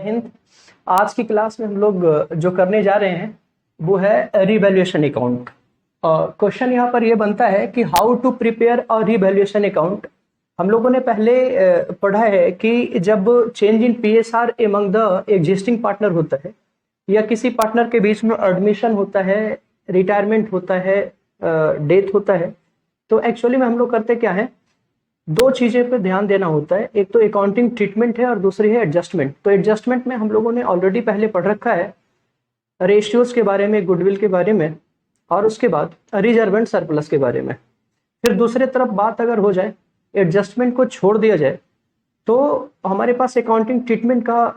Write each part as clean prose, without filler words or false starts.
हिंद। आज की क्लास में हम लोग जो करने जा रहे हैं वो है रिवैल्यूएशन अकाउंट। क्वेश्चन यहाँ पर ये बनता है कि how to prepare a revaluation account. हम लोगों ने पहले पढ़ा है कि जब change in PSR among the existing partner होता है या किसी पार्टनर के बीच में एडमिशन होता है, रिटायरमेंट होता है, डेथ होता है, तो एक्चुअली में हम लोग करते क्या है, दो चीजें पे ध्यान देना होता है। एक तो अकाउंटिंग ट्रीटमेंट है और दूसरी है एडजस्टमेंट। तो एडजस्टमेंट में हम लोगों ने ऑलरेडी पहले पढ़ रखा है रेशियोज के बारे में, गुडविल के बारे में, और उसके बाद रिजर्व एंड सरप्लस के बारे में। फिर दूसरे तरफ बात अगर हो जाए, एडजस्टमेंट को छोड़ दिया जाए, तो हमारे पास अकाउंटिंग ट्रीटमेंट का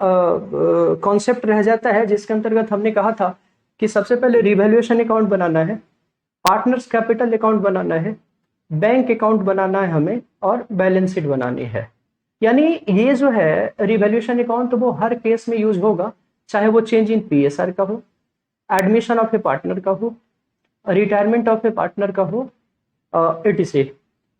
कॉन्सेप्ट रह जाता है, जिसके अंतर्गत हमने कहा था कि सबसे पहले रिवैल्यूएशन अकाउंट बनाना है, पार्टनर्स कैपिटल अकाउंट बनाना है, बैंक अकाउंट बनाना है हमें, और बैलेंस शीट बनानी है। यानी ये जो है रिवैल्यूएशन अकाउंट वो हर केस में यूज होगा, चाहे वो चेंज इन पीएसआर का हो, एडमिशन ऑफ ए पार्टनर का हो, रिटायरमेंट ऑफ ए पार्टनर का हो, etc।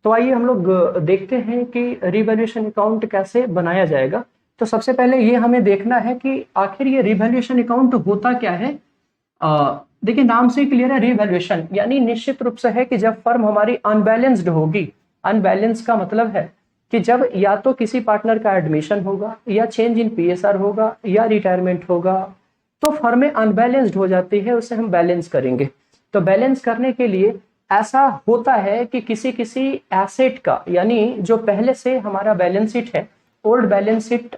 तो आइए हम लोग देखते हैं कि रिवैल्यूएशन अकाउंट कैसे बनाया जाएगा। तो सबसे पहले ये हमें देखना है कि आखिर ये रिवैल्यूएशन अकाउंट होता क्या है। देखिए, नाम से क्लियर है, रिवैल्यूएशन यानी निश्चित रूप से है कि जब फर्म हमारी अनबैलेंस्ड होगी। अनबैलेंस का मतलब है कि जब या तो किसी पार्टनर का एडमिशन होगा, या चेंज इन पीएसआर होगा, या रिटायरमेंट होगा, तो फर्में अनबैलेंस्ड हो जाती है, उसे हम बैलेंस करेंगे। तो बैलेंस करने के लिए ऐसा होता है कि किसी किसी एसेट का, यानी जो पहले से हमारा बैलेंस शीट है, ओल्ड बैलेंस शीट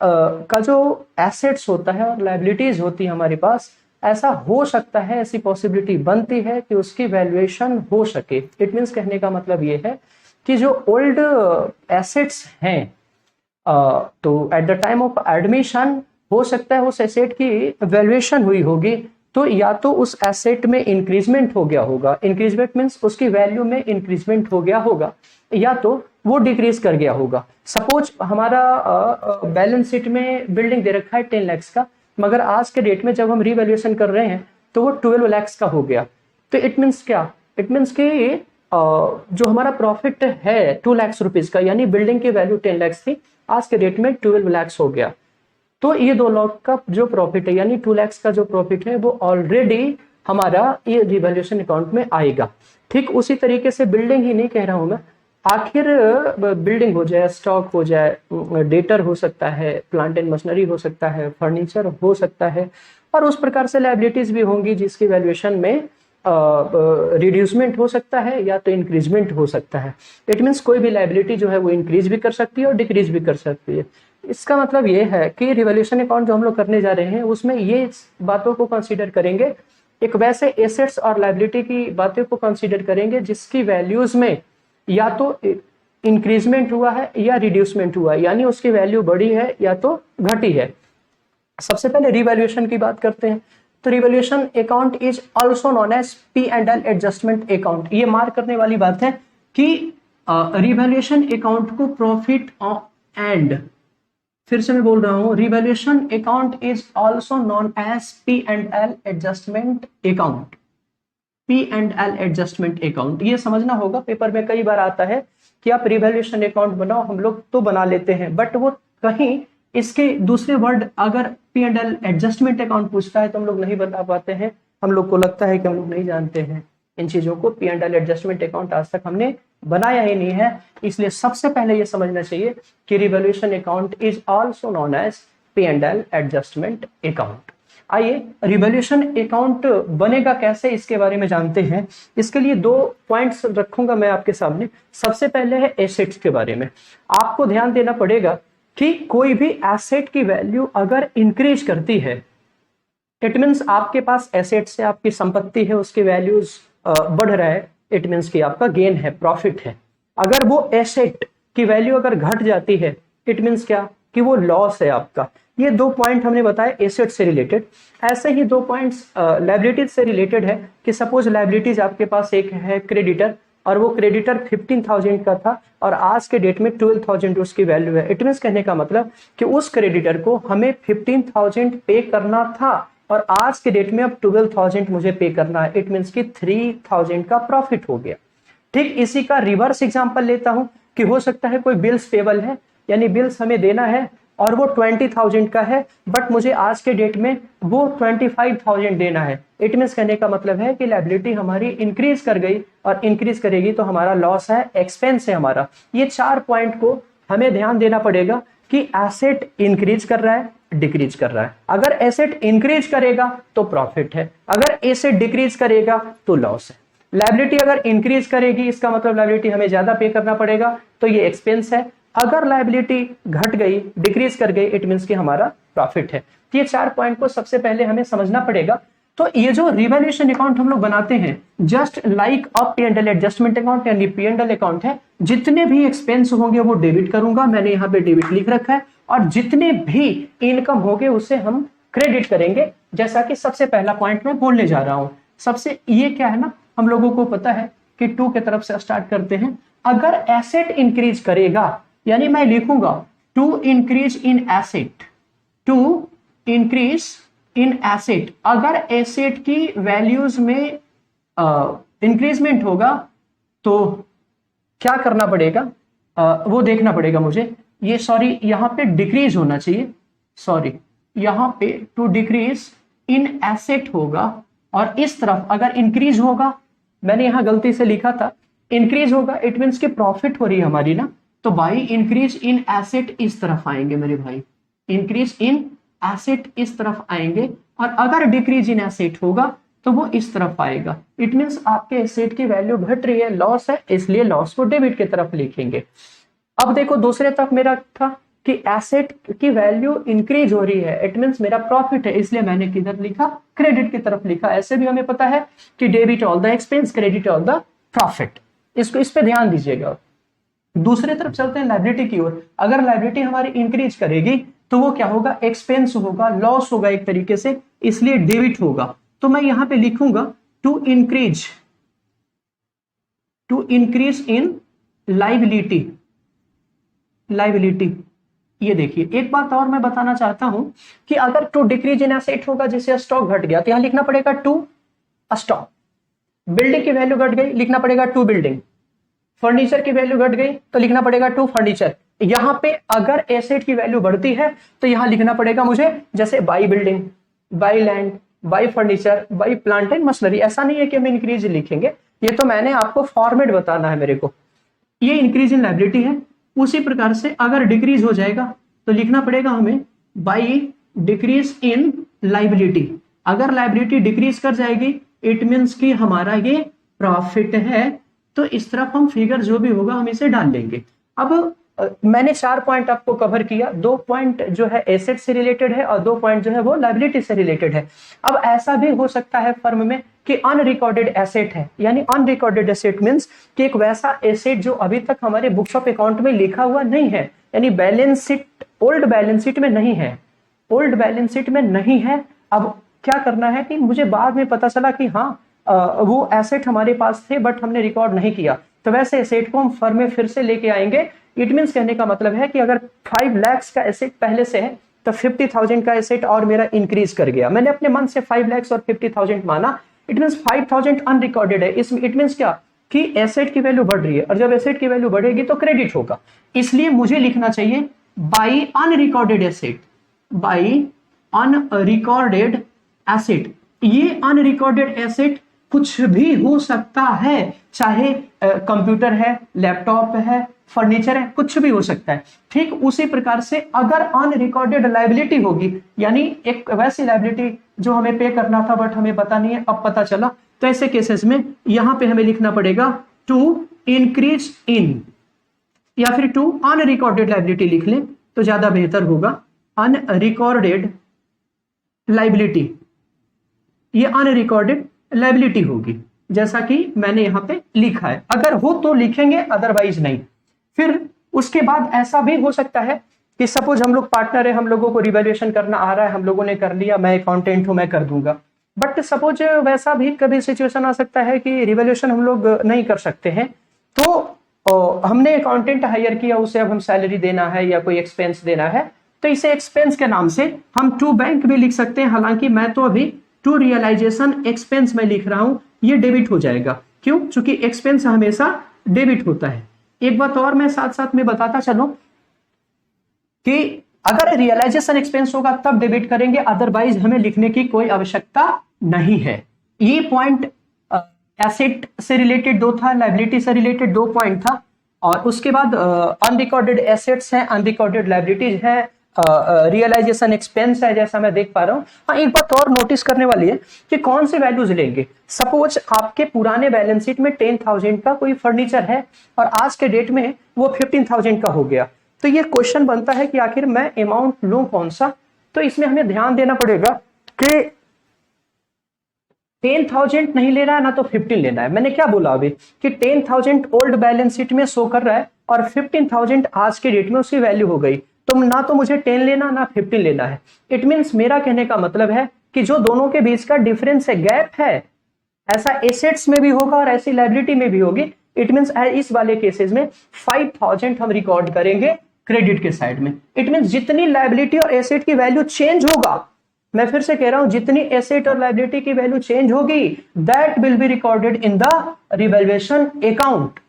का जो एसेट्स होता है और लायबिलिटीज होती है हमारे पास, ऐसा हो सकता है, ऐसी पॉसिबिलिटी बनती है कि उसकी वैल्यूएशन हो सके। इट मीन्स कहने का मतलब ये है कि जो ओल्ड एसेट्स हैं, तो at the time of admission हो सकता है उस एसेट की वैल्यूएशन हुई होगी, तो या तो उस एसेट में इंक्रीजमेंट हो गया होगा, इंक्रीजमेंट मीन्स उसकी वैल्यू में इंक्रीजमेंट हो गया होगा, या तो वो डिक्रीज कर गया होगा। सपोज हमारा बैलेंस शीट में बिल्डिंग दे रखा है 10 लाख का, मगर आज के डेट में जब हम रिवैल्यूएशन कर रहे हैं तो वो 12 लाख का हो गया। तो इट मीन्स क्या, इट मीन्स कि जो हमारा प्रॉफिट है 2 लाख रुपीज का, यानी बिल्डिंग की वैल्यू 10 लाख थी, आज के डेट में 12 लाख हो गया। तो ये 2 लाख का जो प्रॉफिट है, यानी 2 लाख का जो प्रॉफिट है, वो ऑलरेडी हमारा ये रिवैल्यूएशन अकाउंट में आएगा। ठीक उसी तरीके से बिल्डिंग ही नहीं कह रहा हूं मैं, आखिर बिल्डिंग हो जाए, स्टॉक हो जाए, डेटर हो सकता है, प्लांट एंड मशीनरी हो सकता है, फर्नीचर हो सकता है, और उस प्रकार से लायबिलिटीज भी होंगी जिसकी वैल्यूएशन में रिड्यूसमेंट हो सकता है या तो इंक्रीजमेंट हो सकता है। इट मीन्स कोई भी लायबिलिटी जो है वो इंक्रीज भी कर सकती है और डिक्रीज भी कर सकती है। इसका मतलब ये है कि रिवैल्यूएशन अकाउंट जो हम लोग करने जा रहे हैं उसमें ये बातों को कंसीडर करेंगे, एक वैसे एसेट्स और लायबिलिटी की बातों को कंसीडर करेंगे जिसकी वैल्यूज में या तो इंक्रीजमेंट हुआ है या रिड्यूसमेंट हुआ है, यानी उसकी वैल्यू बढ़ी है या तो घटी है। सबसे पहले रिवैल्यूएशन की बात करते हैं। तो revaluation account is also known as P&L adjustment account. ये मार्क करने वाली बात है कि रिवैल्यूएशन अकाउंट को प्रॉफिट एंड, फिर से मैं बोल रहा हूं, revaluation account is also known as P&L adjustment account. P&L adjustment account, ये समझना होगा, पेपर में कई बार आता है कि आप रिवैल्यूएशन अकाउंट बनाओ, हम लोग तो बना लेते हैं, बट वो कहीं इसके दूसरे वर्ड अगर P&L एडजस्टमेंट अकाउंट पूछता है तो हम लोग नहीं बता पाते हैं। हम लोग को लगता है कि हम लोग नहीं जानते हैं इन चीजों को। P&L एडजस्टमेंट अकाउंट आज तक हमने बनाया ही नहीं है, इसलिए सबसे पहले ये समझना चाहिए कि revaluation account is also known as P&L adjustment account. आइए रिवैल्यूएशन अकाउंट बनेगा कैसे, इसके बारे में जानते हैं। इसके लिए 2 पॉइंट्स रखूंगा मैं आपके सामने। सबसे पहले है एसेट्स के बारे में। आपको ध्यान देना पड़ेगा कि कोई भी एसेट की वैल्यू अगर इंक्रीज करती है, इट मीन्स आपके पास एसेट से आपकी संपत्ति है, उसकी वैल्यूज बढ़ रहा है, इट मीन्स कि आपका गेन है, प्रॉफिट है। अगर वो एसेट की वैल्यू अगर घट जाती है, इट मीन्स क्या कि वो लॉस है आपका। ये 2 पॉइंट हमने बताया एसेट से रिलेटेड। ऐसे ही 2 पॉइंट्स लायबिलिटीज से रिलेटेड है कि सपोज लायबिलिटीज आपके पास एक है क्रेडिटर, और वो क्रेडिटर 15,000 का था और आज के डेट में 12,000 उसकी वैल्यू है। इट मीन्स कहने का मतलब कि उस क्रेडिटर को हमें 15,000 पे करना था और आज के डेट में अब 12,000 मुझे पे करना है। इट मीन्स कि 3,000 का प्रॉफिट हो गया। ठीक इसी का रिवर्स एग्जांपल लेता हूं कि हो सकता है कोई बिल्स पेबल है, यानी बिल्स हमें देना है, और वो 20,000 का है, बट मुझे आज के डेट में वो 25,000 देना है। इट मीन्स कहने का मतलब है कि लायबिलिटी हमारी इंक्रीज कर गई, और इंक्रीज करेगी तो हमारा लॉस है, एक्सपेंस है हमारा। ये 4 पॉइंट को हमें ध्यान देना पड़ेगा कि एसेट इंक्रीज कर रहा है, डिक्रीज कर रहा है। अगर एसेट इंक्रीज करेगा तो प्रॉफिट है, अगर एसेट डिक्रीज करेगा तो लॉस है। लायबिलिटी अगर इंक्रीज करेगी इसका मतलब लायबिलिटी हमें ज्यादा पे करना पड़ेगा, तो ये एक्सपेंस है। अगर लायबिलिटी घट गई, डिक्रीज कर गई, इट मीन्स कि हमारा प्रॉफिट है। तो ये 4 पॉइंट को सबसे पहले हमें समझना पड़ेगा। तो ये जो रिवैल्यूएशन अकाउंट हम लोग बनाते हैं, जस्ट लाइक अ P&L एडजस्टमेंट अकाउंट यानी P&L अकाउंट है, जितने भी एक्सपेंस होंगे वो डेबिट करूंगा, मैंने यहाँ पे डेबिट लिख रखा है, और जितने भी इनकम होंगे उसे हम क्रेडिट करेंगे, जैसा कि सबसे पहला पॉइंट मैं बोलने जा रहा हूं। सबसे ये क्या है ना, हम लोगों को पता है कि 2 की तरफ से स्टार्ट करते हैं। अगर एसेट इंक्रीज करेगा, यानी मैं लिखूंगा to increase in asset, to increase in asset. अगर एसेट की वैल्यूज में इंक्रीजमेंट होगा तो क्या करना पड़ेगा, वो देखना पड़ेगा मुझे। ये सॉरी यहां पे डिक्रीज होना चाहिए, सॉरी यहां पे टू डिक्रीज इन एसेट होगा, और इस तरफ अगर इंक्रीज होगा, मैंने यहां गलती से लिखा था इंक्रीज होगा, इट मींस कि प्रॉफिट हो रही है हमारी ना, तो भाई इंक्रीज इन एसेट इस तरफ आएंगे मेरे भाई, इंक्रीज इन एसेट इस तरफ आएंगे, और अगर डिक्रीज इन एसेट होगा तो वो इस तरफ आएगा। इट मींस आपके एसेट की वैल्यू घट रही है, लॉस है, इसलिए लॉस को डेबिट की तरफ लिखेंगे। अब देखो दूसरे तरफ मेरा था कि एसेट की वैल्यू इंक्रीज हो रही है, इट मींस मेरा प्रॉफिट है, इसलिए मैंने किधर लिखा, क्रेडिट की तरफ लिखा। ऐसे भी हमें पता है कि debit all the expense, credit all the profit. इसको इस पे ध्यान दीजिएगा। दूसरे तरफ चलते हैं लायबिलिटी की ओर। अगर लायबिलिटी हमारी इंक्रीज करेगी तो वो क्या होगा, एक्सपेंस होगा, लॉस होगा एक तरीके से, इसलिए डेबिट होगा। तो मैं यहां पे लिखूंगा to increase in liability, liability. ये देखिए एक बात और मैं बताना चाहता हूं कि अगर टू डिक्रीज इन एसेट होगा, जैसे स्टॉक घट गया तो यहां लिखना पड़ेगा टू स्टॉक। बिल्डिंग की वैल्यू घट गई, लिखना पड़ेगा टू बिल्डिंग। फर्नीचर की वैल्यू घट गई तो लिखना पड़ेगा टू फर्नीचर। यहां पे अगर एसेट की वैल्यू बढ़ती है तो यहां लिखना पड़ेगा मुझे, जैसे by building, by land, by furniture, by plant and machinery. ऐसा नहीं है कि हम इंक्रीज लिखेंगे, ये तो मैंने आपको फॉर्मेट बताना है मेरे को। ये इंक्रीज इन लायबिलिटी है। उसी प्रकार से अगर डिक्रीज हो जाएगा तो लिखना पड़ेगा हमें बाई डिक्रीज इन लायबिलिटी। अगर लायबिलिटी डिक्रीज कर जाएगी इट मींस कि हमारा ये प्रॉफिट है, तो इस तरफ हम फिगर जो भी होगा हम इसे डाल लेंगे। अब मैंने 4 पॉइंट आपको कवर किया, 2 पॉइंट जो है एसेट से रिलेटेड है और 2 पॉइंट जो है वो लायबिलिटी से रिलेटेड है। अब ऐसा भी हो सकता है फर्म में कि अनरिकॉर्डेड एसेट है, यानी अनरिकॉर्डेड एसेट मींस कि एक वैसा एसेट जो अभी तक हमारे बुक्स ऑफ अकाउंट में लिखा हुआ नहीं है, यानी balance sheet, old balance sheet में नहीं है, ओल्ड बैलेंस शीट में नहीं है। अब क्या करना है कि मुझे बाद में पता चला कि हाँ वो एसेट हमारे पास थे बट हमने रिकॉर्ड नहीं किया, तो वैसे एसेट को हम फर्म में फिर से लेके आएंगे। इट मींस कहने का मतलब है कि अगर 5 लाख का एसेट पहले से है तो 50,000 का एसेट और मेरा इंक्रीज कर गया, मैंने अपने मन से 5 लाख और 50,000 माना, इट मींस 5,000 अनरिकॉर्डेड है। इसमें इट मींस क्या कि एसेट की वैल्यू बढ़ रही है, और जब एसेट की वैल्यू बढ़ेगी तो क्रेडिट होगा, इसलिए मुझे लिखना चाहिए by unrecorded asset, by unrecorded asset. ये अनरिकॉर्डेड एसेट कुछ भी हो सकता है, चाहे कंप्यूटर है, लैपटॉप है, फर्नीचर है, कुछ भी हो सकता है। ठीक उसी प्रकार से अगर अनरिकॉर्डेड लायबिलिटी होगी, यानी एक वैसी लायबिलिटी जो हमें पे करना था बट हमें पता नहीं है, अब पता चला, तो ऐसे केसेस में यहां पे हमें लिखना पड़ेगा टू इंक्रीज इन, या फिर टू अनरिकॉर्डेड लायबिलिटी लिख लें तो ज्यादा बेहतर होगा। अनरिकॉर्डेड लायबिलिटी, ये अनरिकॉर्डेड लायबिलिटी होगी, जैसा कि मैंने यहां पे लिखा है। अगर हो तो लिखेंगे, अदरवाइज नहीं। फिर उसके बाद ऐसा भी हो सकता है कि सपोज हम लोग पार्टनर है, हम लोगों को रिवैल्यूएशन करना आ रहा है, हम लोगों ने कर लिया, मैं अकाउंटेंट हूं, मैं कर दूंगा, बट सपोज वैसा भी कभी सिचुएशन आ सकता है कि रिवैल्यूएशन हम लोग नहीं कर सकते हैं, तो हमने अकाउंटेंट हायर किया, उसे अब हम सैलरी देना है या कोई एक्सपेंस देना है, तो इसे एक्सपेंस के नाम से हम टू बैंक भी लिख सकते हैं। हालांकि मैं तो अभी टू रियलाइजेशन एक्सपेंस में लिख रहा हूं, ये डेबिट हो जाएगा। क्यों? क्योंकि एक्सपेंस हमेशा डेबिट होता है। एक बात और मैं साथ साथ में बताता चलूं कि अगर रियलाइजेशन एक्सपेंस होगा तब डेबिट करेंगे, अदरवाइज हमें लिखने की कोई आवश्यकता नहीं है। ये पॉइंट एसेट से रिलेटेड 2 था, लाइबिलिटी से रिलेटेड 2 पॉइंट था, और उसके बाद अनरिकॉर्डेड एसेट्स हैं, अनरिकॉर्डेड लाइबिलिटीज है, रियलाइजेशन एक्सपेंस है, जैसा मैं देख पा रहा हूं। हाँ, एक बात और नोटिस करने वाली है कि कौन से वैल्यूज लेंगे। सपोज आपके पुराने बैलेंस शीट में 10,000 का कोई फर्नीचर है और आज के डेट में वो 15,000 का हो गया, तो ये क्वेश्चन बनता है कि आखिर मैं अमाउंट लूं कौन सा। तो इसमें हमें ध्यान देना पड़ेगा कि 10,000 नहीं ले रहा है ना तो 15 लेना है। मैंने क्या बोला अभी कि 10,000 ओल्ड बैलेंस शीट में शो कर रहा है और 15,000 आज के डेट में उसकी वैल्यू हो गई, तो ना तो मुझे 10 लेना ना 15 लेना है। इट मींस मेरा कहने का मतलब है कि जो दोनों के बीच का डिफरेंस है, गैप है, ऐसा एसेट्स में भी होगा और ऐसी लाइबिलिटी में भी होगी। इट मींस इस वाले केसेस में 5,000 हम रिकॉर्ड करेंगे क्रेडिट के साइड में। इट मींस जितनी लाइबिलिटी और एसेट की वैल्यू चेंज होगा, मैं फिर से कह रहा हूं, जितनी एसेट और लाइबिलिटी की वैल्यू चेंज होगी, that will be recorded in the revaluation account.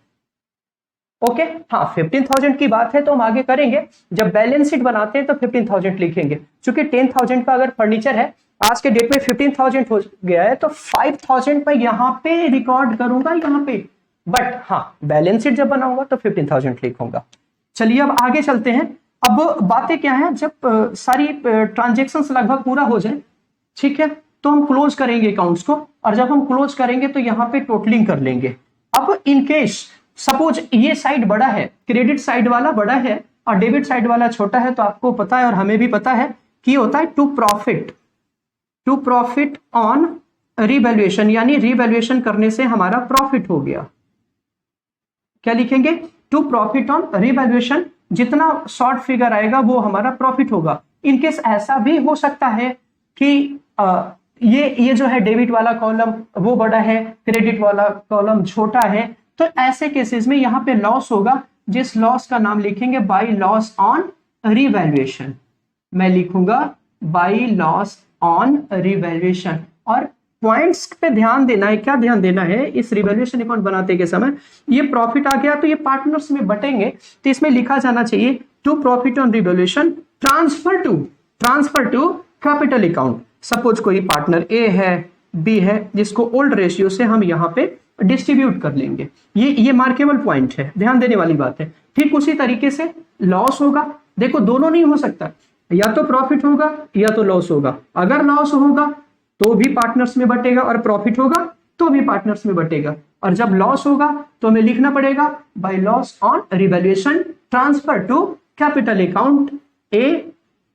Okay, हाँ, 15,000 की बात है तो हम आगे करेंगे, जब बैलेंस शीट बनाते हैं तो 15,000 लिखेंगे। क्योंकि 10,000 का अगर फर्नीचर है, आज के डेट में 15,000 हो गया है, तो 5,000 मैं यहां पे रिकॉर्ड करूंगा यहां पे, बट हाँ, बैलेंस शीट जब बनाऊंगा तो 15,000 लिखूंगा। चलिए अब आगे चलते हैं। अब बातें क्या है, जब सारी ट्रांजेक्शन्स लगभग पूरा हो जाए, ठीक है, तो हम क्लोज करेंगे अकाउंट्स को, और जब हम क्लोज करेंगे तो यहां पे टोटलिंग कर लेंगे। अब इनकेस सपोज ये साइड बड़ा है, क्रेडिट साइड वाला बड़ा है और डेबिट साइड वाला छोटा है, तो आपको पता है और हमें भी पता है कि होता है टू प्रॉफिट ऑन रिवैल्यूएशन, यानी रिवैल्यूएशन करने से हमारा प्रॉफिट हो गया। क्या लिखेंगे? टू प्रॉफिट ऑन रिवैल्यूएशन, जितना शॉर्ट फिगर आएगा वो हमारा प्रॉफिट होगा। इनकेस ऐसा भी हो सकता है कि ये जो है डेबिट वाला कॉलम वो बड़ा है, क्रेडिट वाला कॉलम छोटा है, तो ऐसे केसेस में यहां पे लॉस होगा, जिस लॉस का नाम लिखेंगे बाय लॉस ऑन रिवैल्यूएशन। मैं लिखूंगा बाय लॉस ऑन रिवैल्यूएशन। और पॉइंट्स पे ध्यान देना है, क्या ध्यान देना है इस रिवैल्यूएशन अकाउंट बनाते के समय, ये प्रॉफिट आ गया तो ये पार्टनर्स में बटेंगे, तो इसमें लिखा जाना चाहिए to profit on revaluation transfer to capital account. Suppose कोई पार्टनर ए है, बी है, जिसको ओल्ड रेशियो से हम यहां पे डिस्ट्रीब्यूट कर लेंगे। ये मार्केबल पॉइंट है, ध्यान देने वाली बात है। ठीक उसी तरीके से लॉस होगा, देखो दोनों नहीं हो सकता, या तो प्रॉफिट होगा या तो लॉस होगा। अगर लॉस होगा तो भी पार्टनर्स में बटेगा और प्रॉफिट होगा तो भी पार्टनर्स में बटेगा। और जब लॉस होगा तो हमें लिखना पड़ेगा by loss on revaluation transfer to capital account A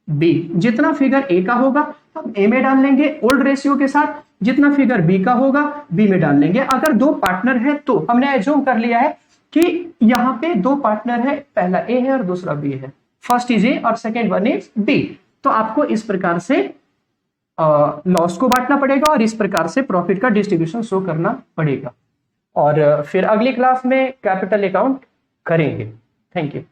B. जितना फिगर ए का होगा हम ए में डाल लेंगे ओल्ड रेशियो के साथ, जितना फिगर बी का होगा बी में डाल लेंगे। अगर दो पार्टनर है तो हमने एज्यूम कर लिया है कि यहां पे दो पार्टनर है, पहला ए है और दूसरा बी है, फर्स्ट इज ए और सेकेंड वन इज बी। तो आपको इस प्रकार से लॉस को बांटना पड़ेगा और इस प्रकार से प्रॉफिट का डिस्ट्रीब्यूशन शो करना पड़ेगा। और फिर अगली क्लास में कैपिटल अकाउंट करेंगे। Thank you.